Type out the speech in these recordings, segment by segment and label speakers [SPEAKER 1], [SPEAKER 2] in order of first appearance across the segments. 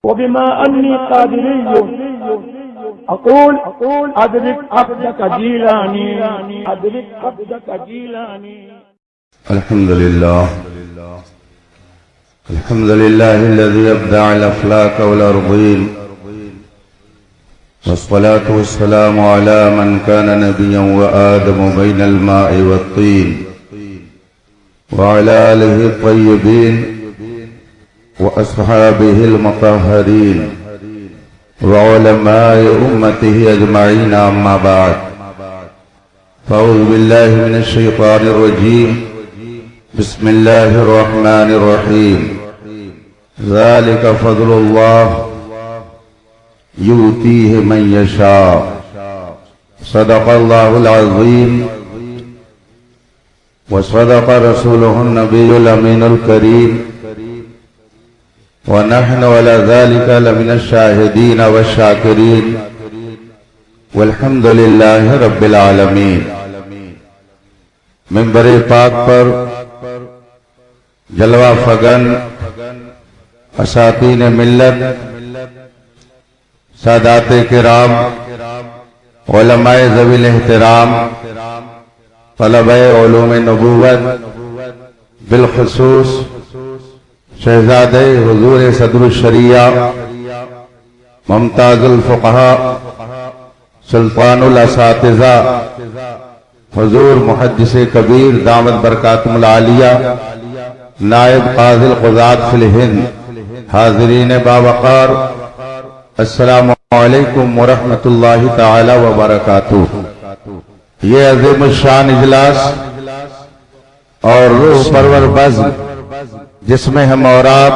[SPEAKER 1] وبما أني قادري أقول أدرك عبدك جيلاني أدرك عبدك جيلاني.
[SPEAKER 2] الحمد لله الذي أبدع الأفلاك والأرضين، والصلاة والسلام على من كان نبيا وآدم بين الماء والطين، وعلى آله الطيبين وأصحابه المطهرين وعلماء أمته أجمعين، أما بعد، فأعوذ بالله من الشيطان الرجيم، بسم الله الرحمن الرحيم. ذلك فضل الله يؤتيه من يشاء. صدق الله العظيم وصدق رسوله النبي الأمين الكريم، ونحن على ذلك لمن الشاهدين والشاكرين، والحمد لله رب العالمين. منبر پاک پر جلوہ فگن اساتین ملت، سادات کرام، علماء ذوی الاحترام، طلبہ علوم نبوت، بالخصوص شہزادہ حضور صدر الشریعہ، ممتاز الفقہاء، سلطان الاساتذہ، حضور محدث کبیر دامت برکاتم العالیہ، نائب قاضی القضات فی الہند، حاضرین باوقار، السلام علیکم ورحمۃ اللہ تعالی وبرکاتہ. یہ عظیم الشان اجلاس اور روح پرور بزم جس میں ہم اور آپ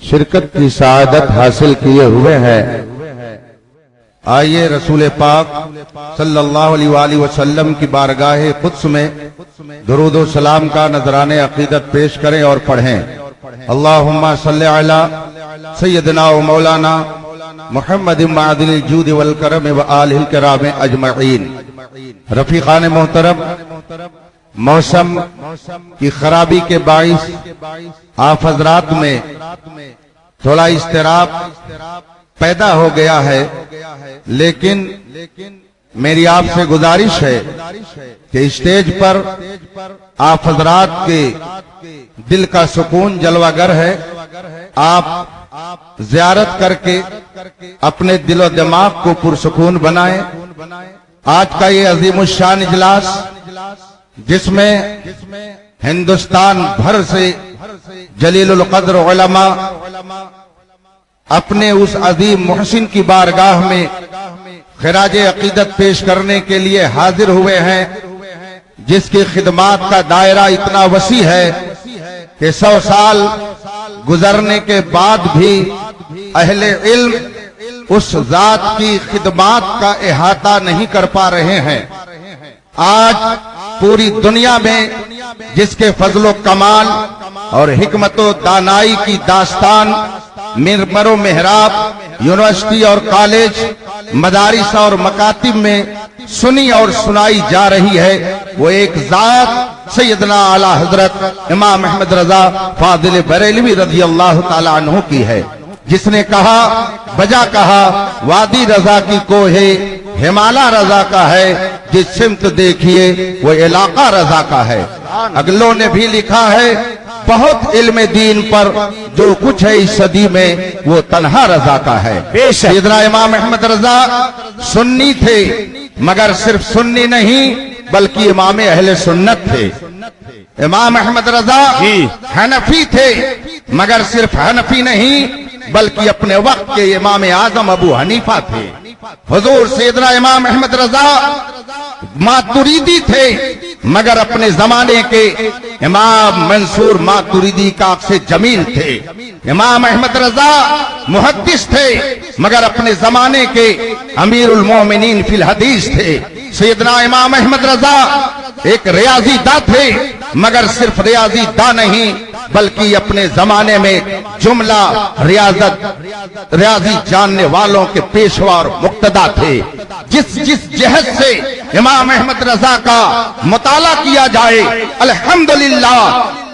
[SPEAKER 2] شرکت کی سعادت حاصل کیے ہوئے ہیں، آئیے رسول پاک صلی اللہ علیہ وآلہ وسلم کی بارگاہ قدس میں درود و سلام کا نذران عقیدت پیش کریں اور پڑھیں. اللہم صلی علی سیدنا و مولانا محمد معدل الجود والکرم و آلہ الکرام اجمعین. رفیقان محترم، موسم کی خرابی کے باعث آپ حضرات میں تھوڑا اضطراب پیدا ہو گیا ہے، لیکن میری آپ سے گزارش ہے کہ اسٹیج پر آپ حضرات کے دل کا سکون جلوہ گر ہے، آپ زیارت کر کے اپنے دل و دماغ کو پرسکون بنائیں. آج کا یہ عظیم الشان اجلاس جس میں ہندوستان بھر سے جلیل القدر علماء اپنے اس عظیم محسن کی بارگاہ میں خراج عقیدت پیش کرنے کے لیے حاضر ہوئے ہیں، جس کی خدمات کا دائرہ اتنا وسیع ہے کہ 100 سال گزرنے کے بعد بھی اہل علم اس ذات کی خدمات کا احاطہ نہیں کر پا رہے ہیں. آج پوری دنیا میں جس کے فضل و کمال اور حکمت و دانائی کی داستان منبر و محراب، یونیورسٹی اور کالج، مدارس اور مکاتب میں سنی اور سنائی جا رہی ہے، وہ ایک ذات سیدنا اعلی حضرت امام احمد رضا فاضل بریلوی رضی اللہ تعالی عنہ کی ہے، جس نے کہا بجا کہا وادی رضا کی کوہ ہمالا رضا کا ہے، جس سمت دیکھیے وہ علاقہ رضا کا ہے. اگلوں نے بھی لکھا ہے بہت علم دین پر جو کچھ ہے اس صدی میں وہ تنہا رضا کا ہے. سیدنا امام احمد رضا سنی تھے، مگر صرف سنی نہیں بلکہ امام اہل سنت تھے. امام احمد رضا حنفی تھے، مگر صرف حنفی نہیں بلکہ اپنے وقت کے امام اعظم ابو حنیفہ تھے. حضور سیدنا امام احمد رضا ماتریدی تھے، مگر اپنے زمانے کے امام منصور ماتریدی کا عکس جمیل تھے. امام احمد رضا محدث تھے، مگر اپنے زمانے کے امیر المومنین فی الحدیث تھے. سیدنا امام احمد رضا ایک ریاضی داں تھے، مگر صرف ریاضی داں نہیں بلکہ اپنے زمانے میں جملہ ریاضی جاننے والوں کے پیشوا اور مقتدا تھے. جس جہت سے امام احمد رضا کا مطالعہ کیا جائے الحمدللہ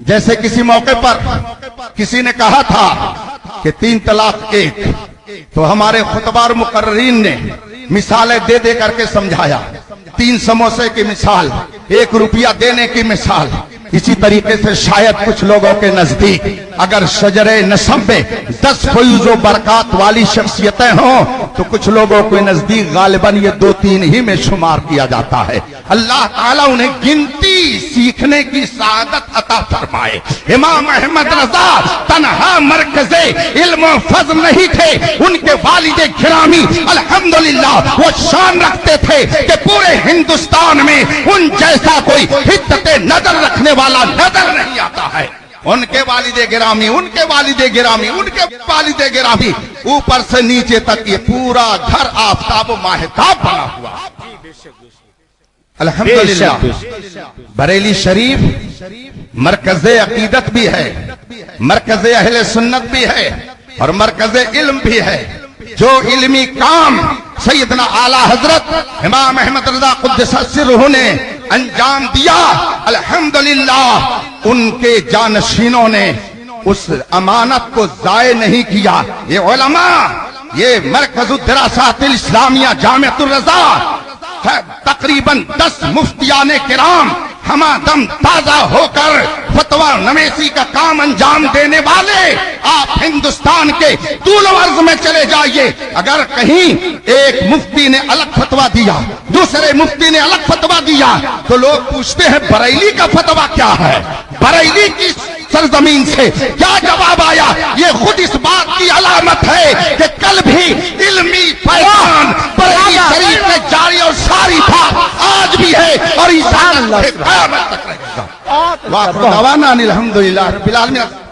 [SPEAKER 2] جیسے کسی موقع پر کسی نے کہا تھا کہ 3 طلاق 1، تو ہمارے خطبہ اور مقررین نے مثالیں دے دے کر کے سمجھایا. 3 سموسے کی مثال، 1 روپیہ دینے کی مثال. اسی طریقے سے شاید کچھ لوگوں کے نزدیک اگر شجرے نسب میں 10 فیض و برکات والی شخصیتیں ہوں تو کچھ لوگوں کے نزدیک غالباً یہ 2-3 ہی میں شمار کیا جاتا ہے. اللہ تعالیٰ انہیں گنتی سیکھنے کی سعادت عطا فرمائے. امام احمد رضا تنہا مرکز علم و فضل نہیں تھے، ان کے والد گرامی الحمدللہ وہ شان رکھتے تھے کہ پورے ہندوستان میں ان جیسا کوئی حدت نظر رکھنے والا نظر نہیں آتا ہے. ان کے والد گرامی، ان کے والد گرامی، ان کے والد گرامی، اوپر سے نیچے تک یہ پورا گھر آفتاب و ماہتاب بنا ہوا. الحمدللہ بریلی شریف مرکز عقیدت بھی ہے، مرکز اہل سنت بھی ہے اور مرکز علم بھی ہے. جو علمی کام سیدنا اعلی حضرت امام احمد رضا قدس سرہ نے انجام دیا، الحمدللہ ان کے جانشینوں نے اس امانت کو ضائع نہیں کیا. یہ علماء، یہ مرکز الدراسات الاسلامیہ جامعۃ الرضا، تقریباً 10 مفتیان کرام ہما دم تازہ ہو کر فتویٰ نویسی کا کام انجام دینے والے. آپ ہندوستان کے طول و عرض میں چلے جائیے، اگر کہیں ایک مفتی نے الگ فتویٰ دیا، دوسرے مفتی نے الگ فتویٰ دیا، تو لوگ پوچھتے ہیں بریلی کا فتویٰ کیا ہے، بریلی کی سرزمین سے کیا جواب آیا. یہ خود اس بات کی علامت ہے کہ کل بھی علمی پیغام بریلی شریف میں جاری اور ساری تھا، آج بھی ہے اور قیامت تک رہے گا. وآخر دعوانا الحمدللہ رب العالمین.